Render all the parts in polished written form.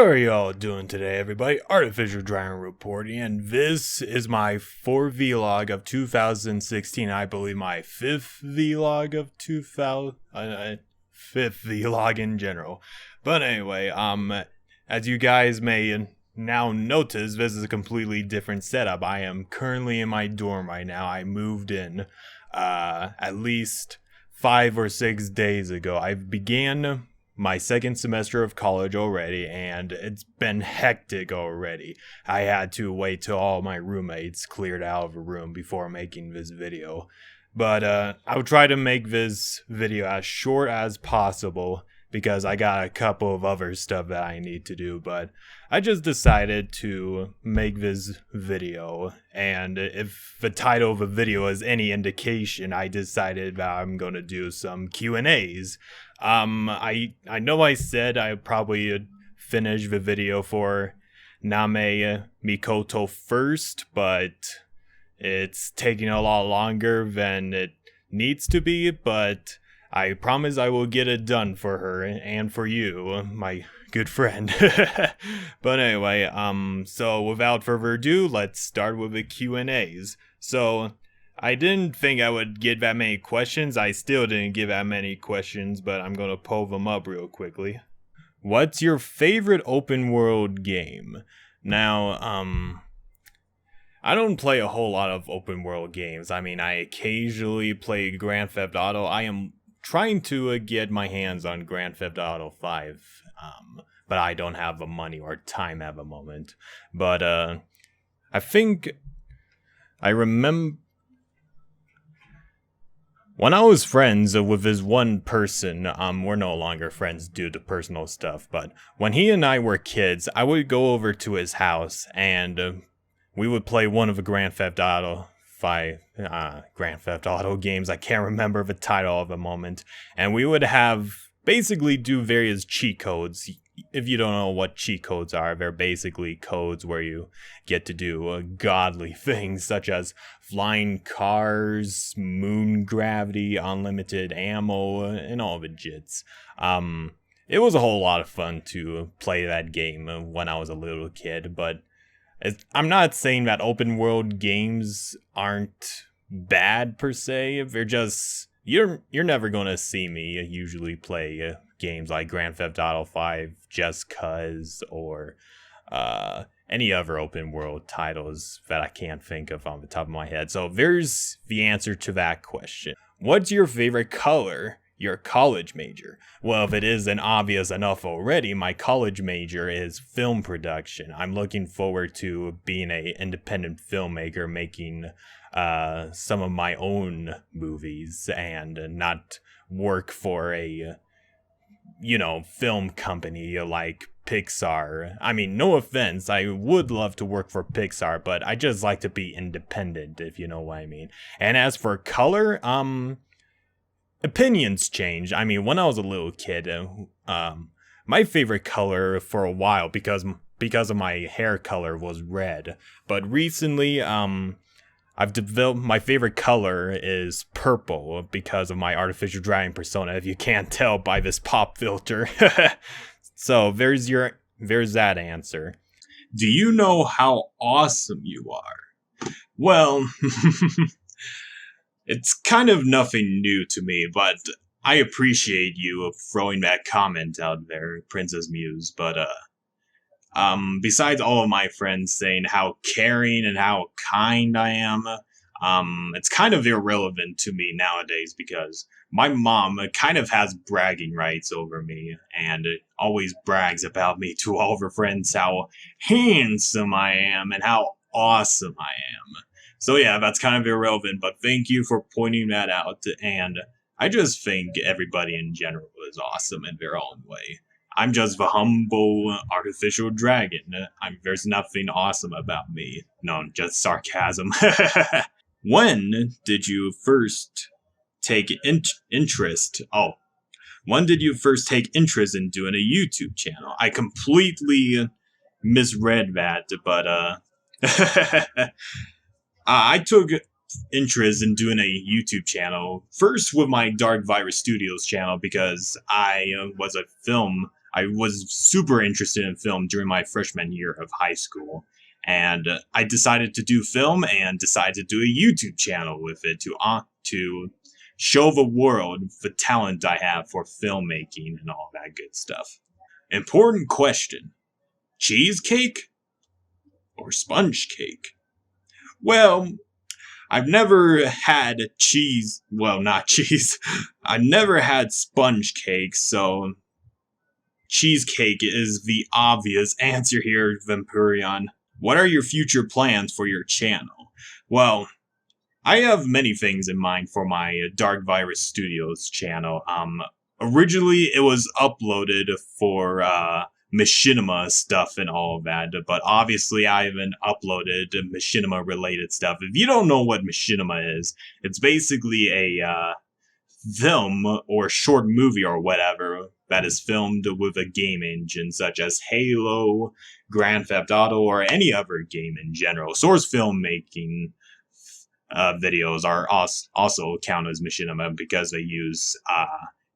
How are y'all doing today, everybody? ArtificialDragon reporting, and this is my 4th vlog of 2016. I believe my 5th vlog of 2000, 5th vlog in general. But anyway, as you guys may now notice, this is a completely different setup. I am currently in my dorm right now. I moved in, at least 5 or 6 days ago. I began my 2nd semester of college already, and it's been hectic already. I had to wait till all my roommates cleared out of a room before making this video. But I'll try to make this video as short as possible because I got a couple of other stuff that I need to do, but I just decided to make this video, and if the title of the video is any indication, I decided that I'm gonna do some Q&As. I know I said I probably finish the video for Name Mikoto first, but it's taking a lot longer than it needs to be, but I promise I will get it done for her and for you, my good friend. But anyway, so without further ado, let's start with the Q&As. So I didn't think I would get that many questions. I still didn't get that many questions, but I'm gonna pull them up real quickly. What's your favorite open world game? Now, I don't play a whole lot of open world games. I mean, I occasionally play Grand Theft Auto. I am trying to get my hands on Grand Theft Auto 5, but I don't have the money or time at the moment. But I think I remember when I was friends with this one person. We're no longer friends due to personal stuff, but when he and I were kids, I would go over to his house and we would play one of the Grand Theft Auto games. I can't remember the title at the moment, and we would have basically do various cheat codes. If you don't know what cheat codes are, they're basically codes where you get to do godly things such as flying cars, moon gravity, unlimited ammo, and all the jits. It was a whole lot of fun to play that game when I was a little kid, but I'm not saying that open world games aren't bad per se. They're just, you're never gonna see me usually play games like Grand Theft Auto 5 just cause, or any other open world titles that I can't think of on the top of my head. So there's the answer to that question. What's your favorite color? Your college major? Well, if it isn't obvious enough already, my college major is film production. I'm looking forward to being an independent filmmaker, making some of my own movies and not work for a, film company like Pixar. I mean, no offense, I would love to work for Pixar, but I just like to be independent, if you know what I mean. And as for color, opinions change. I mean, when I was a little kid, my favorite color for a while, because of my hair color, was red. But recently, I've developed my favorite color is purple because of my ArtificialDragon persona, if you can't tell by this pop filter. So there's that answer. Do you know how awesome you are? Well, it's kind of nothing new to me, but I appreciate you throwing that comment out there, Princess Muse. But besides all of my friends saying how caring and how kind I am, it's kind of irrelevant to me nowadays because my mom kind of has bragging rights over me and always brags about me to all of her friends how handsome I am and how awesome I am. So yeah, that's kind of irrelevant, but thank you for pointing that out, and I just think everybody in general is awesome in their own way. I'm just the humble ArtificialDragon. There's nothing awesome about me. No, just sarcasm. When did you first take interest? When did you first take interest in doing a YouTube channel? I completely misread that, but I took interest in doing a YouTube channel first with my Dark Virus Studios channel because I was a film I was super interested in film during my freshman year of high school. And I decided to do film and decided to do a YouTube channel with it to show the world the talent I have for filmmaking and all that good stuff. Important question. Cheesecake or sponge cake? Well, I've never had cheese. Well, not cheese. I've never had sponge cake, so cheesecake is the obvious answer here, Vampirion. What are your future plans for your channel? Well, I have many things in mind for my Dark Virus Studios channel. Originally it was uploaded for machinima stuff and all of that, but obviously I haven't uploaded machinima related stuff. If you don't know what machinima is, it's basically a film or short movie or whatever that is filmed with a game engine such as Halo, Grand Theft Auto, or any other game in general. Source filmmaking videos are also count as machinima because they use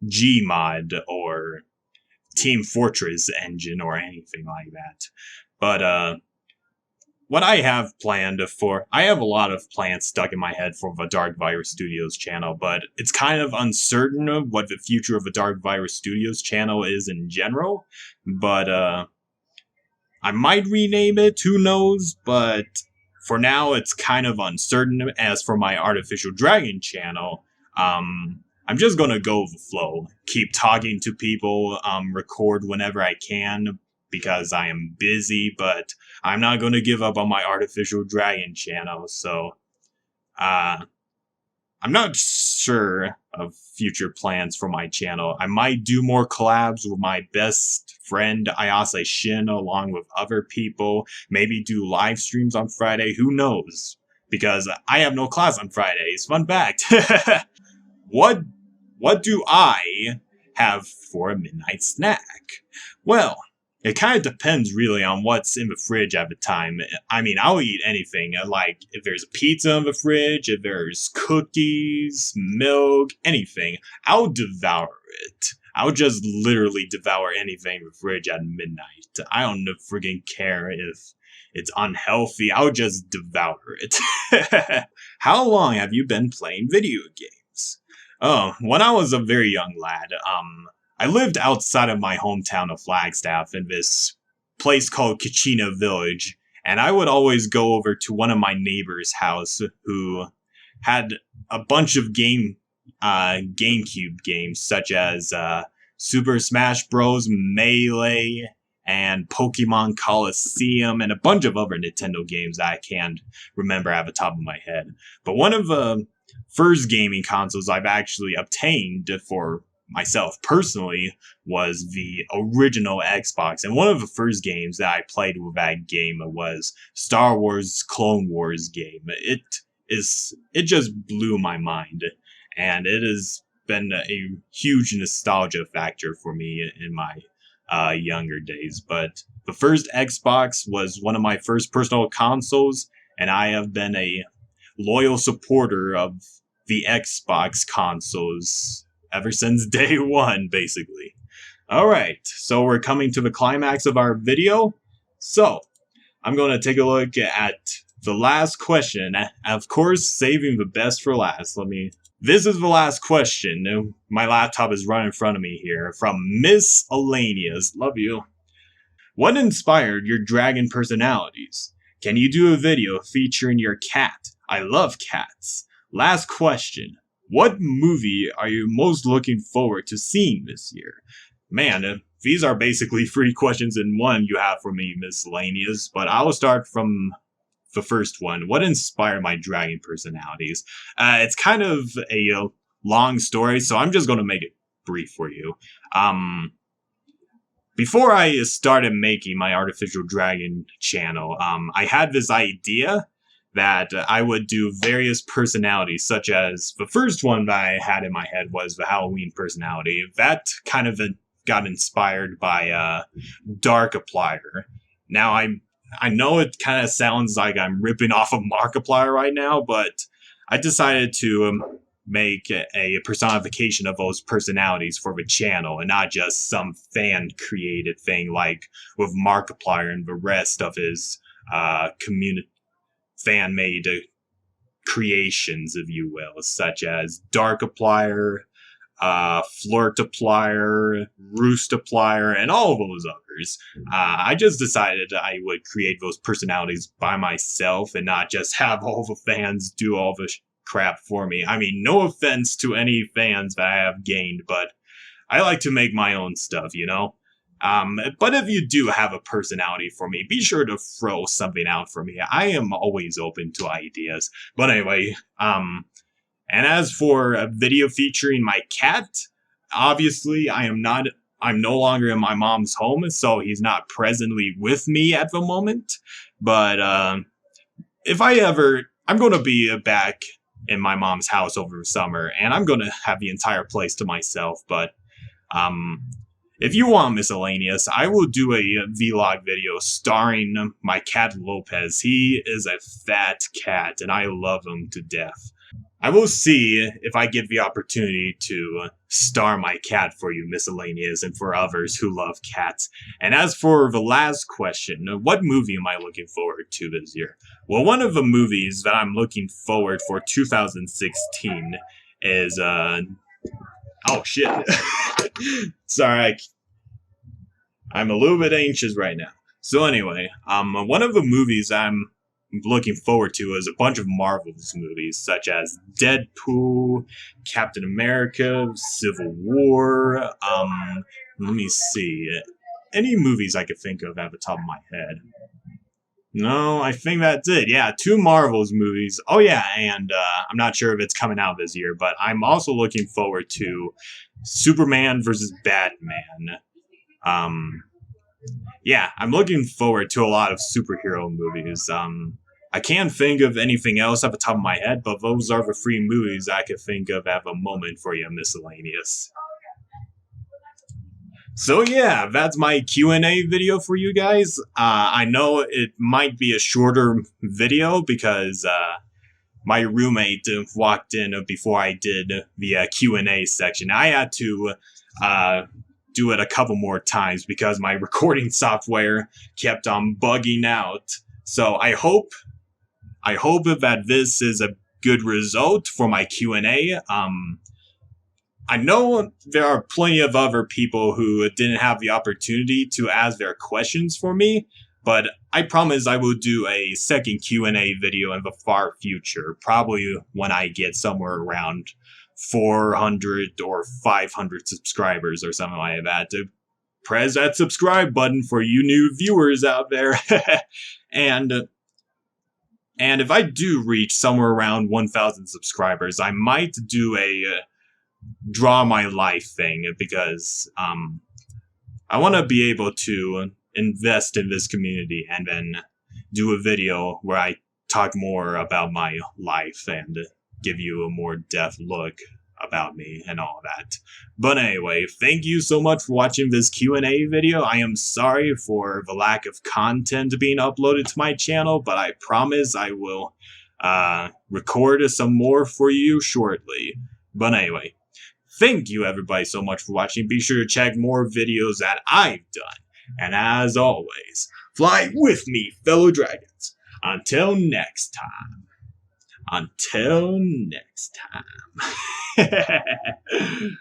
Gmod or Team Fortress engine or anything like that. But what I have planned I have a lot of plans stuck in my head for the Dark Virus Studios channel, but it's kind of uncertain of what the future of the Dark Virus Studios channel is in general. But I might rename it, who knows, but for now it's kind of uncertain. As for my ArtificialDragon channel, I'm just gonna go with the flow, keep talking to people, record whenever I can, because I am busy, but I'm not going to give up on my ArtificialDragon channel, so I'm not sure of future plans for my channel. I might do more collabs with my best friend, Ayase Shin, along with other people, maybe do live streams on Friday, who knows, because I have no class on Fridays. Fun fact! What do I have for a midnight snack? Well, it kind of depends really on what's in the fridge at the time. I mean, I'll eat anything. Like, if there's a pizza in the fridge, if there's cookies, milk, anything, I'll devour it. I'll just literally devour anything in the fridge at midnight. I don't friggin' care if it's unhealthy. I'll just devour it. How long have you been playing video games? Oh, when I was a very young lad, I lived outside of my hometown of Flagstaff in this place called Kachina Village, and I would always go over to one of my neighbors' house who had a bunch of GameCube games such as Super Smash Bros. Melee and Pokemon Coliseum and a bunch of other Nintendo games that I can't remember at the top of my head. But one of the first gaming consoles I've actually obtained for myself personally was the original Xbox, and one of the first games that I played with that game was Star Wars Clone Wars game. It just blew my mind, and it has been a huge nostalgia factor for me in my younger days. But the first Xbox was one of my first personal consoles, and I have been a loyal supporter of the Xbox consoles ever since day one, basically. Alright, so we're coming to the climax of our video. So, I'm going to take a look at the last question. Of course, saving the best for last. This is the last question. My laptop is right in front of me here. From Miss Alanias. Love you. What inspired your dragon personalities? Can you do a video featuring your cat? I love cats. Last question. What movie are you most looking forward to seeing this year? Man, these are basically 3 questions in one you have for me, miscellaneous, but I will start from the first one. What inspired my dragon personalities? It's kind of a long story, so I'm just going to make it brief for you. Before I started making my ArtificialDragon channel, I had this idea that I would do various personalities, such as the first one that I had in my head was the Halloween personality. That kind of got inspired by Darkiplier. Now, I know it kind of sounds like I'm ripping off of Markiplier right now, but I decided to make a personification of those personalities for the channel and not just some fan created thing like with Markiplier and the rest of his community fan made creations, if you will, such as Darkiplier, Flirtiplier, Roostiplier, and all of those others. I just decided I would create those personalities by myself and not just have all the fans do all the crap for me. I mean, no offense to any fans that I have gained, but I like to make my own stuff, you know? But if you do have a personality for me, be sure to throw something out for me. I am always open to ideas. But anyway, and as for a video featuring my cat, obviously I'm no longer in my mom's home, so he's not presently with me at the moment. But if I'm going to be back in my mom's house over the summer, and I'm going to have the entire place to myself. But if you want miscellaneous, I will do a vlog video starring my cat Lopez. He is a fat cat, and I love him to death. I will see if I get the opportunity to star my cat for you, miscellaneous, and for others who love cats. And as for the last question, what movie am I looking forward to this year? Well, one of the movies that I'm looking forward for 2016 is, oh shit. Sorry, I'm a little bit anxious right now. So anyway, one of the movies I'm looking forward to is a bunch of Marvel's movies, such as Deadpool, Captain America, Civil War, let me see, any movies I could think of at the top of my head. No, I think that's it. Yeah, 2 Marvel's movies. Oh yeah, and I'm not sure if it's coming out this year, but I'm also looking forward to Superman vs. Batman. Yeah, I'm looking forward to a lot of superhero movies. I can't think of anything else off the top of my head, but those are the 3 movies I could think of at the moment for you, miscellaneous. So yeah, that's my Q&A video for you guys. I know it might be a shorter video because my roommate walked in before I did the Q&A section. I had to do it a couple more times because my recording software kept on bugging out. So I hope that this is a good result for my Q&A. I know there are plenty of other people who didn't have the opportunity to ask their questions for me, but I promise I will do a second Q&A video in the far future, probably when I get somewhere around 400 or 500 subscribers or something like that. To press that subscribe button for you new viewers out there. And if I do reach somewhere around 1,000 subscribers, I might do a draw my life thing because I want to be able to invest in this community and then do a video where I talk more about my life and give you a more depth look about me and all that. But anyway, thank you so much for watching this Q&A video. I am sorry for the lack of content being uploaded to my channel, but I promise I will record some more for you shortly. But anyway, thank you everybody so much for watching. Be sure to check more videos that I've done. And as always, fly with me, fellow dragons. Until next time. Until next time.